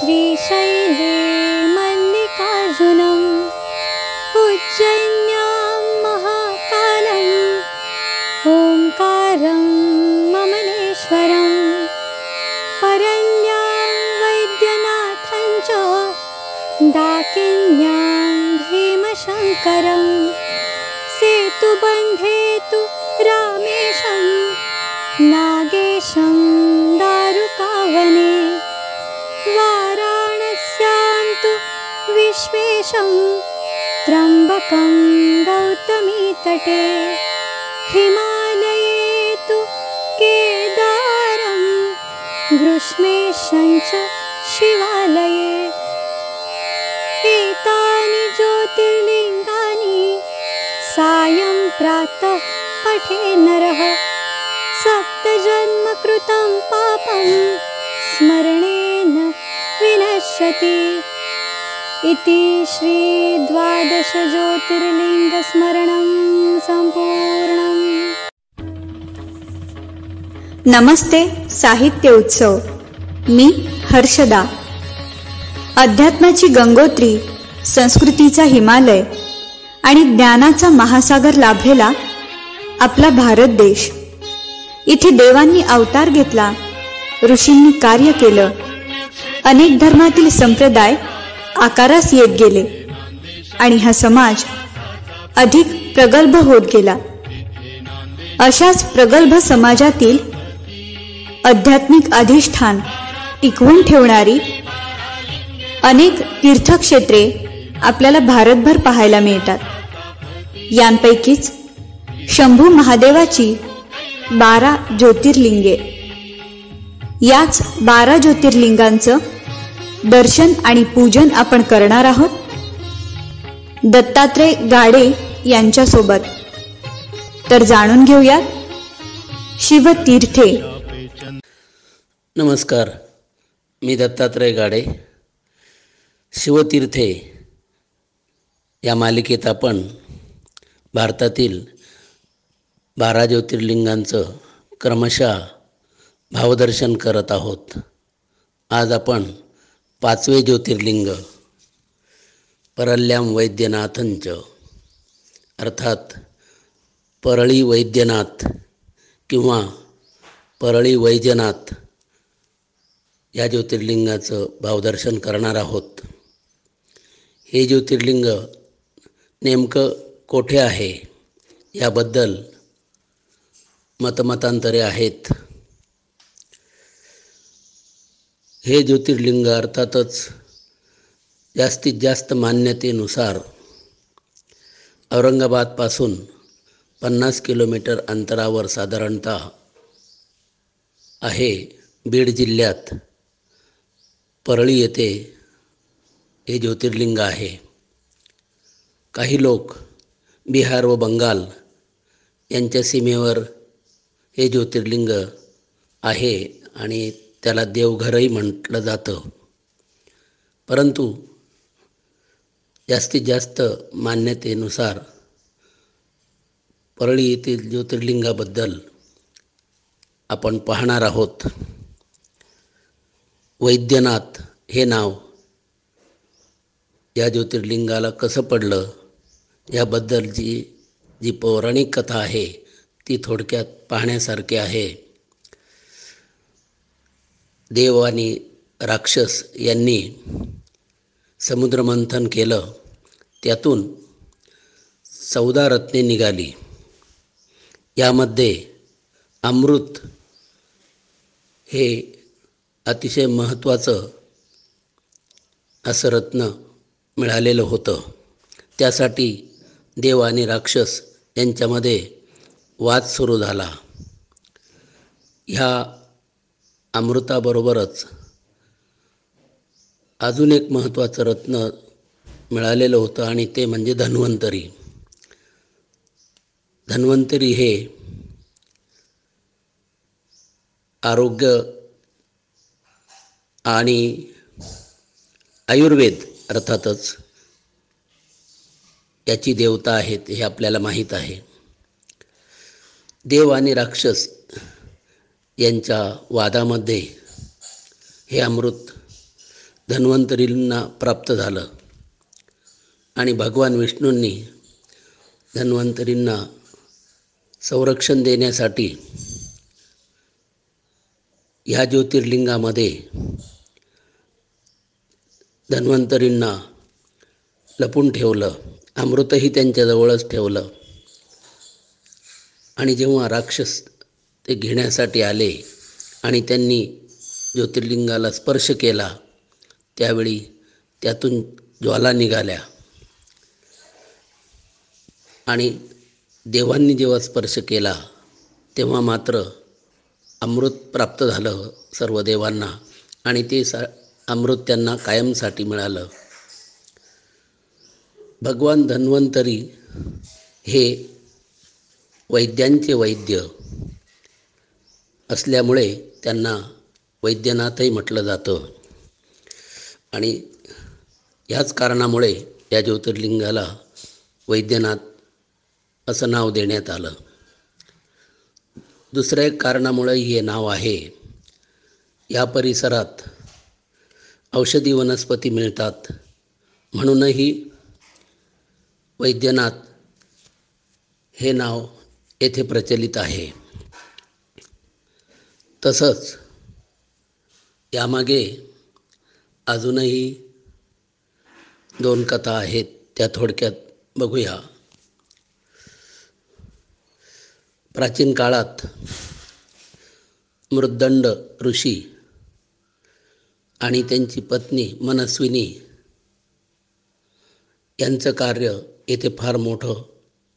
श्रीशैले मल्लिकार्जुनम् उज्जयिन्यां महाकालम् ओंकारं ममलेश्वरं परल्यां वैद्यनाथं च दाकिन्यां भीमशङ्करं सेतुबन्धे तु रामेशं नागेशं दारुकावने वाराणस्यां तु विश्वेशं त्र्यम्बकं गौतमीतटे हिमालये तु केदारं ग्रीष्मेशं च शिवालये एतानि ज्योतिर्लिङ्गानि सायं प्रातः पठे नरः सप्तजन्मकृतं पापं स्मरणेन विनश्यति इति श्री 12 ज्योतिर्लिंगस्मरणं संपूर्णम्। नमस्ते साहित्य उत्सव। मी हर्षदा। अध्यात्माची गंगोत्री, संस्कृतीचा हिमालय आणि ज्ञानाचा महासागर लाभलेला आपला भारत देश। इथे देवांनी अवतार घेतला, ऋषींनी कार्य केलं, अनेक धर्मातील संप्रदाय आकारास येत गेले आणि हा समाज अधिक प्रगल्भ होत गेला। अशाच प्रगल्भ समाजातील आध्यात्मिक अधिष्ठान टिकवून ठेवणारी अनेक तीर्थक्षेत्रे आपल्याला भारतभर पाहायला मिळतात। यांपैकीच शंभू महादेवाची 12 ज्योतिर्लिंगे। याच 12 ज्योतिर्लिंगांचं दर्शन आणि पूजन आपण करणार आहोत दत्तात्रय गाडे यांच्यासोबत। तर जाणून घेऊया शिवतीर्थे। नमस्कार, मी दत्तात्रय गाडे। शिवतीर्थे या मालिकेत आपण भारतातील 12 ज्योतिर्लिंगांचं क्रमशः भावदर्शन करत आहोत। आज आपण 5वे ज्योतिर्लिंग परल्यां वैद्यनाथंच अर्थात परळी वैद्यनाथ किंवा परळी वैजनाथ या ज्योतिर्लिंगाचं भावदर्शन करणार आहोत। हे ज्योतिर्लिंग नेमकं कोठे आहे याबद्दल मतमतांतरे आहेत। हे ज्योतिर्लिंग अर्थातच जास्तीत जास्त मान्यतेनुसार औरंगाबादपासून 50 किलोमीटर अंतरावर साधारणतः आहे। बीड जिल्ह्यात परळी येथे हे ज्योतिर्लिंग आहे। काही लोक बिहार व बंगाल यांच्या सीमेवर हे ज्योतिर्लिंग आहे आणि त्याला देवघरही म्हटलं जातं, परंतु जास्तीत जास्त मान्यतेनुसार परळी येथील ज्योतिर्लिंगाबद्दल आपण पाहणार आहोत। वैद्यनाथ हे नाव या ज्योतिर्लिंगाला कसं पडलं याबद्दलची जी पौराणिक कथा आहे ती थोडक्यात पाहण्यासारखी आहे। देव आणि राक्षस यांनी समुद्रमंथन केलं, त्यातून 14 रत्ने निघाली। यामध्ये अमृत हे अतिशय महत्त्वाचं असं रत्न मिळालेलं होतं। त्यासाठी देव आणि राक्षस यांच्यामध्ये वाद सुरू झाला। ह्या अमृताबरोबरच अजून एक महत्त्वाचं रत्न मिळालेलं होतं आणि ते म्हणजे धन्वंतरी। धन्वंतरी हे आरोग्य आणि आयुर्वेद अर्थातच याची देवता आहेत हे आपल्याला माहीत आहे। देव आणि राक्षस यांच्या वादामध्ये हे अमृत धन्वंतरींना प्राप्त झालं आणि भगवान विष्णूंनी धन्वंतरींना संरक्षण देण्यासाठी ह्या ज्योतिर्लिंगामध्ये धन्वंतरींना लपून ठेवलं, अमृतही त्यांच्याजवळच ठेवलं. आणि जेव्हा राक्षस ते घेण्यासाठी आले आणि त्यांनी ज्योतिर्लिंगाला स्पर्श केला, त्यावेळी त्यातून ज्वाला निघाल्या आणि देवांनी जेव्हा स्पर्श केला तेव्हा मात्र अमृत प्राप्त झालं सर्व देवांना आणि ते अमृत त्यांना कायमसाठी मिळालं. भगवान धन्वंतरी हे वैद्यांचे वैद्य असल्यामुळे त्यांना वैद्यनाथही म्हटलं जातं आणि ह्याच कारणामुळे या ज्योतिर्लिंगाला वैद्यनाथ असं नाव देण्यात आलं. दुसऱ्या एक कारणामुळे हे नाव आहे, या परिसरात औषधी वनस्पती मिळतात म्हणूनही वैद्यनाथ हे नाव येथे प्रचलित आहे. तसंच यामागे अजूनही 2 कथा आहेत, त्या थोडक्यात बघूया. प्राचीन काळात मृद्दंड ऋषी आणि त्यांची पत्नी मनस्विनी यांचं कार्य येथे फार मोठं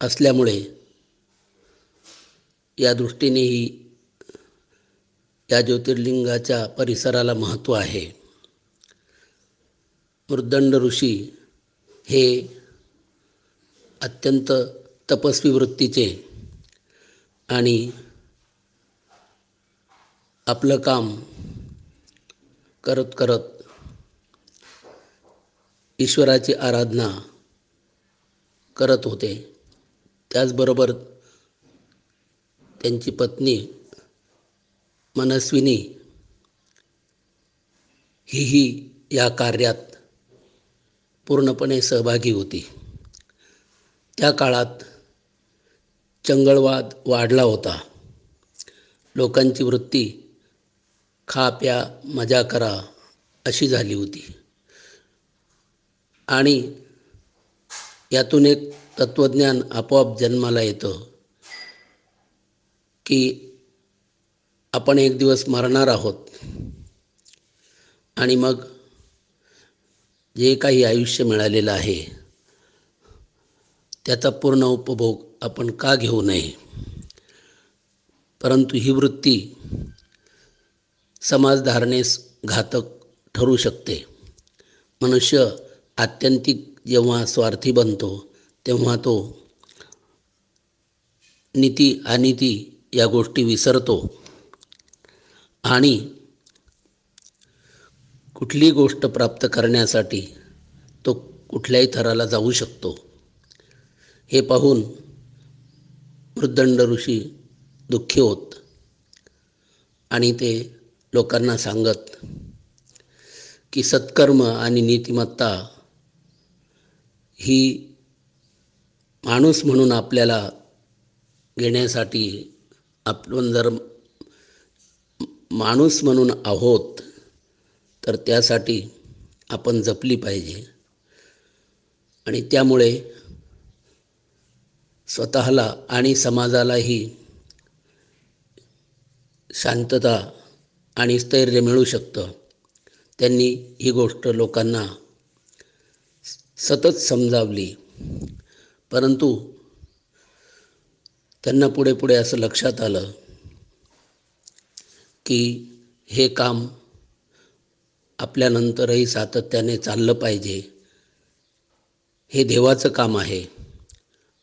असल्यामुळे या दृष्टीनेही या ज्योतिर्लिंगाच्या परिसराला महत्त्व आहे. मृद्दंड ऋषी हे अत्यंत तपस्वी वृत्तीचे आणि आपलं काम करत करत ईश्वराची आराधना करत होते. त्याचबरोबर त्यांची पत्नी मनस्विनी ही या कार्यात पूर्णपणे सहभागी होती. त्या काळात चंगळवाद वाढला होता. लोकांची वृत्ती खा प्या मजा करा अशी झाली होती आणि यातून एक तत्त्वज्ञान आपोआप जन्माला येतं की आपण एक दिवस मरणार आहोत आणि मग जे काही आयुष्य मिळालेलं आहे त्याचा पूर्ण उपभोग आपण का घेऊ नये. परंतु ही वृत्ती समाजधारणेस घातक ठरू शकते. मनुष्य आत्यंतिक जेव्हा स्वार्थी बनतो तेव्हा तो नीती अनिती या गोष्टी विसरतो आणि कुठलीही गोष्ट प्राप्त करण्यासाठी तो कुठल्याही थराला जाऊ शकतो. हे पाहून मृद्दंड ऋषी दुःखी होत आणि ते लोकांना सांगत की सत्कर्म आणि नीतिमत्ता ही माणूस म्हणून आपल्याला घेण्यासाठी आपण जर माणूस म्हणून आहोत तर त्यासाठी आपण जपली पाहिजे आणि त्यामुळे स्वतःला आणि समाजालाही शांतता आणि स्थैर्य मिळू शकतं. त्यांनी ही गोष्ट लोकांना सतत समजावली, परंतु त्यांना पुढे पुढे असं लक्षात आलं की हे काम आपल्यानंतरही सातत्याने चाललं पाहिजे. हे देवाचं काम आहे,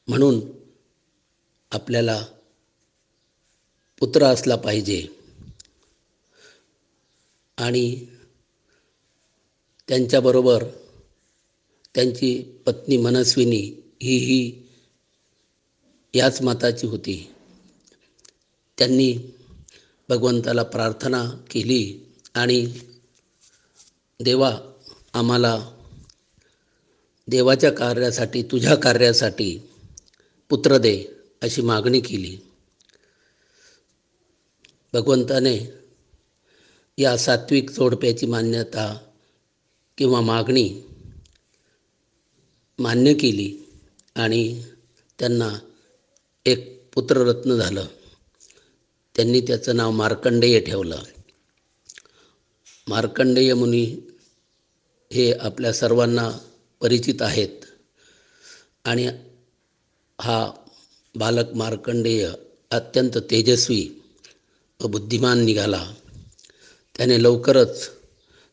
म्हणून आपल्याला पुत्र असला पाहिजे. आणि त्यांच्याबरोबर त्यांची पत्नी मनस्विनी ही याच मताची होती. त्यांनी भगवंताला प्रार्थना केली आणि देवा आम्हाला देवाच्या कार्यासाठी, तुझ्या कार्यासाठी पुत्र दे अशी मागणी केली. भगवंताने या सात्विक जोडप्याची मान्यता किंवा मागणी मान्य केली आणि त्यांना एक पुत्ररत्न झालं. त्यांनी त्याचं नाव मार्कंडेय ठेवलं. मार्कंडेय मुनी हे आपल्या सर्वांना परिचित आहेत आणि हा बालक मार्कंडेय अत्यंत तेजस्वी व बुद्धिमान निघाला. त्याने लवकरच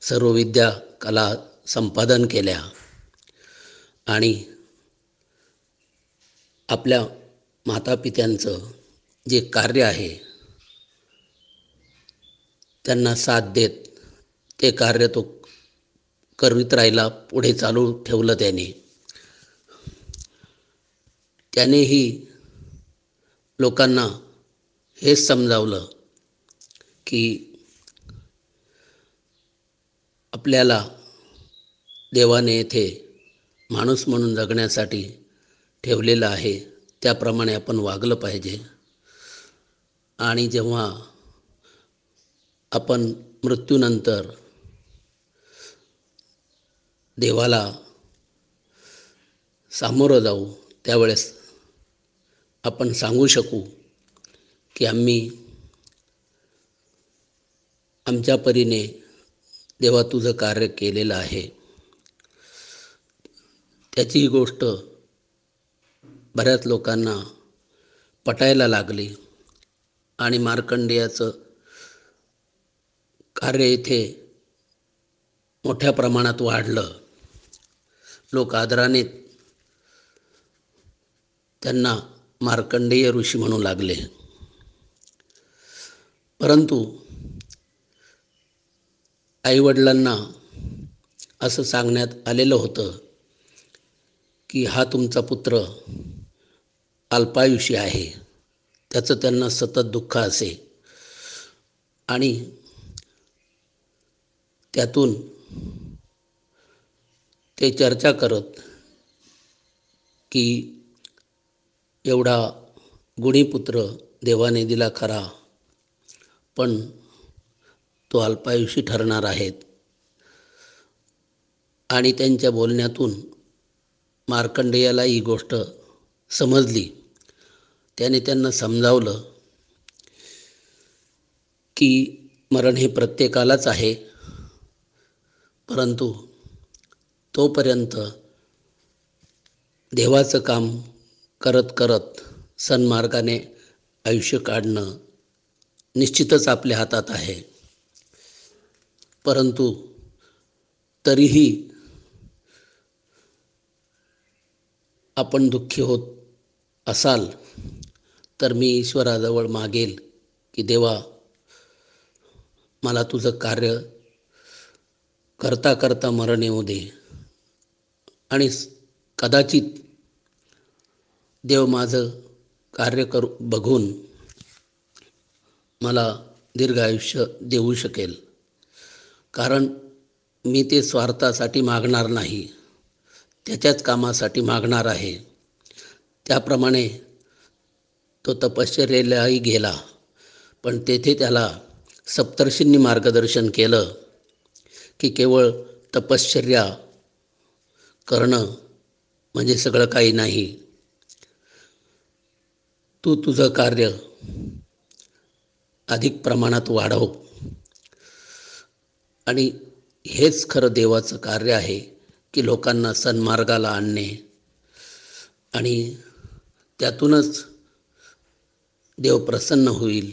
सर्व विद्या कला संपादन केल्या आणि आपल्या मातापित्यांचं जे कार्य आहे त्यांना साथ देत ते कार्य तो करत राहिला, पुढे चालू ठेवलं त्यानेही लोकांना हेच समजावलं की आपल्याला देवाने येथे माणूस म्हणून जगण्यासाठी ठेवलेलं आहे, त्याप्रमाणे आपण वागलं पाहिजे. आणि जेव्हा आपण मृत्यूनंतर देवाला सामोरं जाऊ त्यावेळेस आपण सांगू शकू की आम्ही आमच्या परीने देवा तुझं कार्य केलेलं आहे. त्याची ही गोष्ट बऱ्याच लोकांना पटायला लागली आणि मार्कंडेयाचं कार्य इथे मोठ्या प्रमाणात वाढलं. लोक आदराने त्यांना मार्कंडेय ऋषी म्हणू लागले. परंतु आईवडिलांना असं सांगण्यात आलेलं होतं की हा तुमचा पुत्र अल्पायुषी आहे, त्याचं त्यांना सतत दुःख असे आणि त्यातून ते चर्चा करत की एवढा गुणी पुत्र देवाने दिला खरा, पण तो अल्पायुषी ठरणार आहेत. आणि त्यांच्या बोलण्यातून मार्कंडेयाला ही गोष्ट समजली. त्याने त्यांना समजावलं की मरण हे प्रत्येकालाच आहे, परंतु तोपर्यंत देवाचं काम करत करत सन्मार्गाने आयुष्य काढणं निश्चितच आपल्या हातात आहे. परंतु तरीही आपण दुःखी होत असाल तर मी ईश्वराजवळ मागेल की देवा मला तुझं कार्य करता करता मरण येऊ दे आणि कदाचित देव माझं कार्य बघून मला दीर्घ आयुष्य देऊ शकेल, कारण मी ते स्वार्थासाठी मागणार नाही, त्याच्याच कामासाठी मागणार आहे. त्याप्रमाणे तो तपश्चर्येलाही गेला, पण तेथे त्याला सप्तर्षींनी मार्गदर्शन केलं की केवळ तपश्चर्या करणं म्हणजे सगळं काही नाही. तू तुझं कार्य अधिक प्रमाणात वाढव आणि हेच खरं देवाचं कार्य आहे की लोकांना सन्मार्गाला आणणे आणि त्यातूनच देव प्रसन्न होईल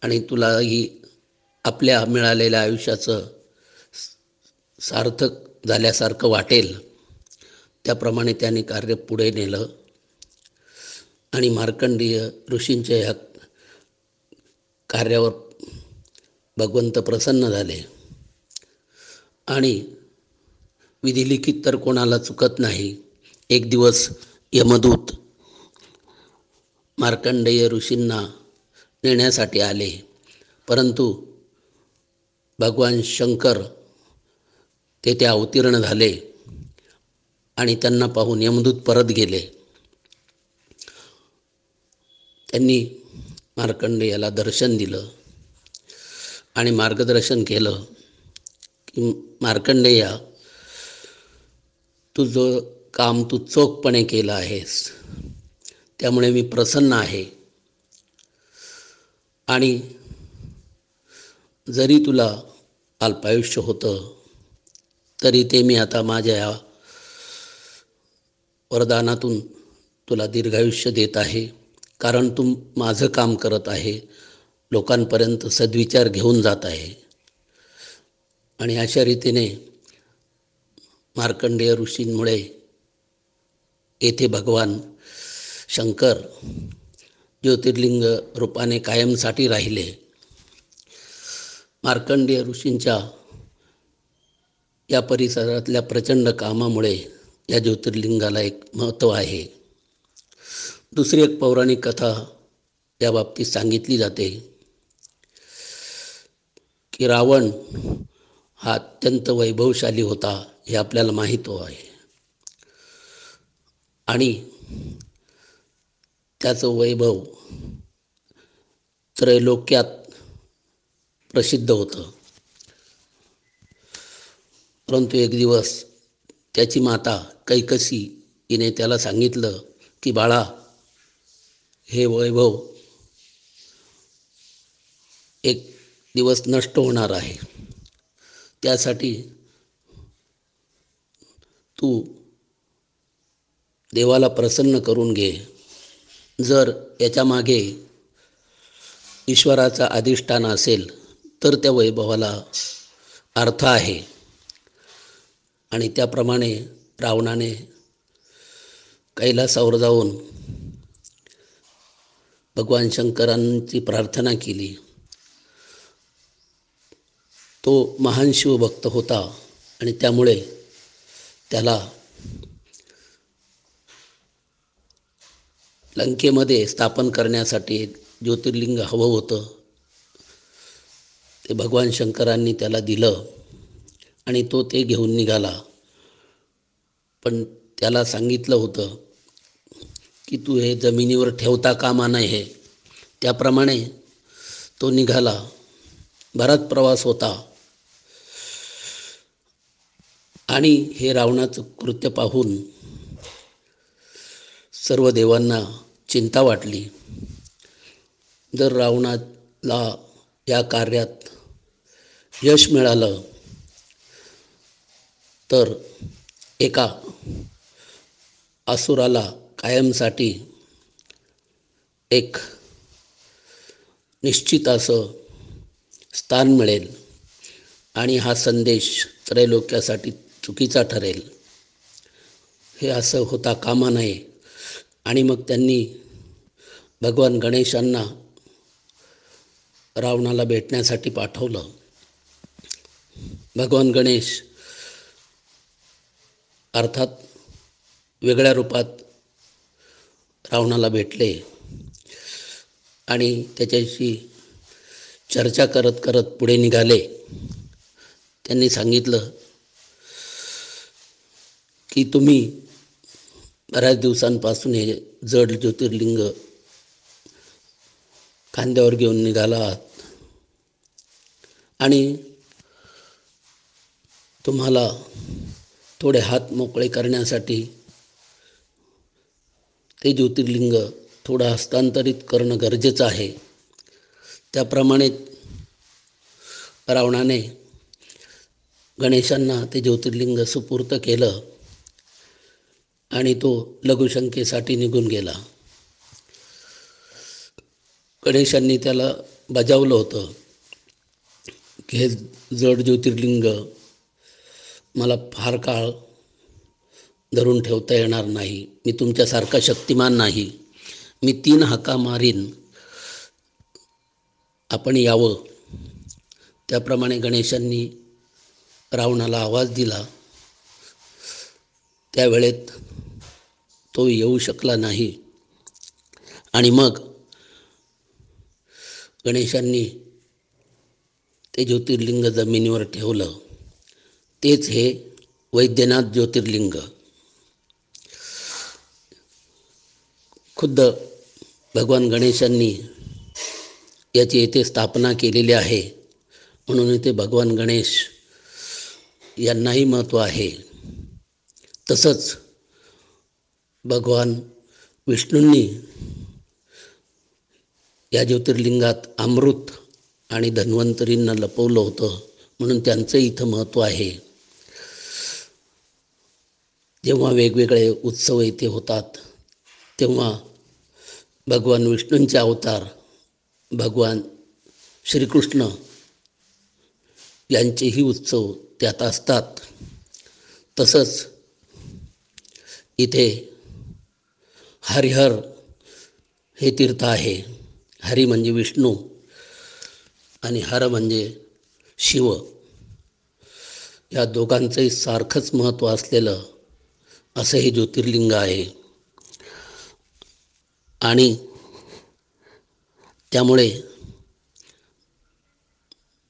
आणि तुलाही आपल्या मिळालेल्या आयुष्याचं सार्थक झाल्यासारखं वाटेल. त्याप्रमाणे त्याने कार्य पुढे नेलं आणि मार्कंडेय ऋषींच्या ह्या कार्यावर भगवंत प्रसन्न झाले आणि विधिलिखित तर कोणाला चुकत नाही. एक दिवस यमदूत मार्कंडेय ऋषींना नेण्यासाठी आले, परंतु भगवान शंकर तेथे अवतीर्ण झाले आणि त्यांना पाहून यमदूत परत गेले. त्यांनी मार्कंडेयाला दर्शन दिलं आणि मार्गदर्शन केलं की मार्कंडेया, तुझं काम तू चोखपणे केलं आहेस, त्यामुळे मी प्रसन्न आहे. आणि जरी तुला अल्पायुष्य होतं तरी ते मी आता माझ्या या वरदानातून तुला दीर्घायुष्य देत आहे, कारण तू माझं काम करत आहे, लोकांपर्यंत सद्विचार घेऊन जात आहे. आणि अशा रीतीने मार्कंडेय ऋषींमुळे येथे भगवान शंकर ज्योतिर्लिंग रूपाने कायमसाठी राहिले. मार्कंडेय ऋषींच्या या परिसरातल्या प्रचंड कामामुळे या ज्योतिर्लिंगाला एक महत्त्व आहे. दुसरी एक पौराणिक कथा या बाबतीत सांगितली जाते की रावण हा अत्यंत वैभवशाली होता, हे आपल्याला माहीत आहे. आणि त्याचं वैभव त्रैलोक्यात प्रसिद्ध होतं. परंतु एक दिवस त्याची माता कैकसी हिने त्याला सांगितलं की बाळा, हे वैभव एक दिवस नष्ट होणार आहे, त्यासाठी तू देवाला प्रसन्न करून घे. जर याच्यामागे ईश्वराचा अधिष्ठान असेल तर त्या वैभवाला अर्थ आहे. आणि त्याप्रमाणे रावणाने कैलासावर जाऊन भगवान शंकरांची प्रार्थना केली. तो महान शिवभक्त होता आणि त्यामुळे त्याला लंकेमध्ये स्थापन करण्यासाठी ज्योतिर्लिंग हवं होतं. ते भगवान शंकरांनी त्याला दिलं आणि तो ते घेऊन निघाला. पण त्याला सांगितलं होतं की तू हे जमिनीवर ठेवता कामा नये. त्याप्रमाणे तो निघाला. बराच प्रवास होता आणि हे रावणाचं कृत्य पाहून सर्व देवांना चिंता वाटली. जर रावणाला या कार्यात यश मिळालं तर एका असुराला कायमसाठी एक निश्चित असं स्थान मिळेल आणि हा संदेश त्रैलोक्यासाठी चुकीचा ठरेल. हे असं होता कामा नये. आणि मग त्यांनी भगवान गणेशांना रावणाला भेटण्यासाठी पाठवलं. भगवान गणेश अर्थात वेगळ्या रूपात रावणाला भेटले आणि त्याच्याशी चर्चा करत करत पुढे निघाले. त्यांनी सांगितलं की तुम्ही बऱ्याच दिवसांपासून हे जड ज्योतिर्लिंग खांद्यावर घेऊन निघाला आहात आणि तुम्हाला थोडे हात मोकळे करण्यासाठी ते ज्योतिर्लिंग थोडं हस्तांतरित करणं गरजेचं आहे. त्याप्रमाणे रावणाने गणेशांना ते ज्योतिर्लिंग सुपूर्त केलं आणि तो लघुशंकेसाठी निघून गेला. गणेशांनी त्याला बजावलं होतं की हे जड ज्योतिर्लिंग मला फार काळ धरून ठेवता येणार नाही. मी तुमच्यासारखा शक्तिमान नाही. मी 3 हाका मारीन, आपण यावं. त्याप्रमाणे गणेशांनी रावणाला आवाज दिला. त्यावेळेत तो येऊ शकला नाही आणि मग गणेशांनी ते ज्योतिर्लिंग जमिनीवर ठेवलं. तेच हे वैद्यनाथ ज्योतिर्लिंग. खुद्द भगवान गणेशांनी याची येथे स्थापना केलेली आहे, म्हणून इथे भगवान गणेश यांनाही महत्त्व आहे. तसंच भगवान विष्णूंनी या ज्योतिर्लिंगात अमृत आणि धन्वंतरींना लपवलं होतं, म्हणून त्यांचं इथं महत्त्व आहे. जेव्हा वेगवेगळे उत्सव इथे होतात तेव्हा भगवान विष्णूंचे अवतार भगवान श्रीकृष्ण यांचेही उत्सव त्यात असतात. तसंच इथे हरिहर हे तीर्थ आहे. हरी म्हणजे विष्णू आणि हर म्हणजे शिव. या दोघांचंही सारखंच महत्त्व असलेलं असं हे ज्योतिर्लिंग आहे. आणि त्यामुळे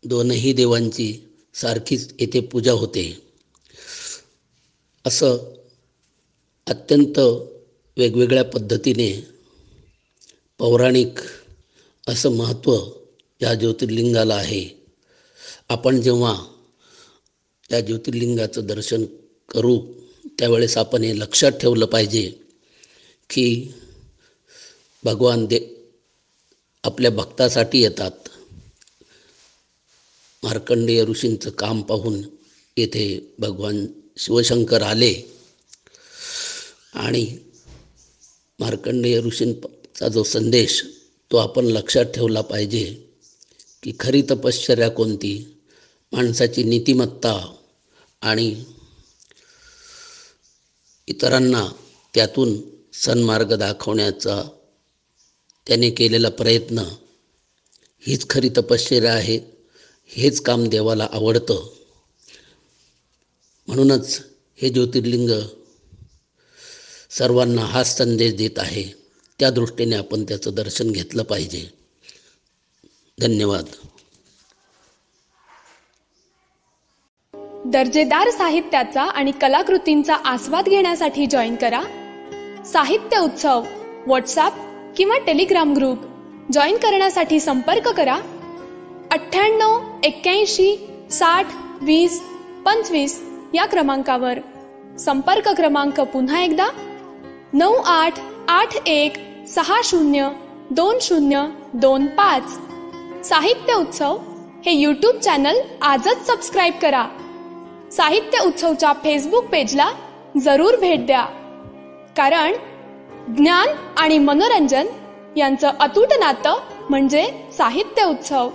दोनही देवांची सारखीच येथे पूजा होते. असं अत्यंत वेगवेगळ्या पद्धतीने पौराणिक असं महत्त्व या ज्योतिर्लिंगाला आहे. आपण जेव्हा या ज्योतिर्लिंगाचं दर्शन करू त्यावेळेस आपण हे लक्षात ठेवलं पाहिजे की भगवान आपल्या भक्तासाठी येतात. मार्कंडेय ऋषींचं काम पाहून येथे भगवान शिवशंकर आले आणि मार्कंडेय ऋषींचा जो संदेश तो आपण लक्षात ठेवला पाहिजे की खरी तपश्चर्या कोणती, माणसाची नीतिमत्ता आणि इतरांना त्यातून सन्मार्ग दाखवण्याचा त्याने केलेला प्रयत्न हीच खरी तपश्चर्या आहे. हेच काम देवाला आवडतं. म्हणूनच हे ज्योतिर्लिंग सर्वांना हाच संदेश देत आहे. त्या दृष्टीने आपण त्याचं दर्शन घेतलं पाहिजे. धन्यवाद. दर्जेदार साहित्याचा आणि कलाकृतींचा आस्वाद घेण्यासाठी जॉईन करा साहित्य उत्सव व्हॉट्सॲप किंवा टेलिग्राम ग्रुप. जॉईन करण्यासाठी संपर्क करा 98 81 60 20 25 या क्रमांकावर. संपर्क क्रमांक पुन्हा एकदा 9881 60 2025. साहित्य उत्सव हे यूट्यूब चॅनल आजच सबस्क्राईब करा. साहित्य उत्सवच्या फेसबुक पेजला जरूर भेट द्या, कारण ज्ञान आणि मनोरंजन यांचं अतूट नातं म्हणजे साहित्य उत्सव.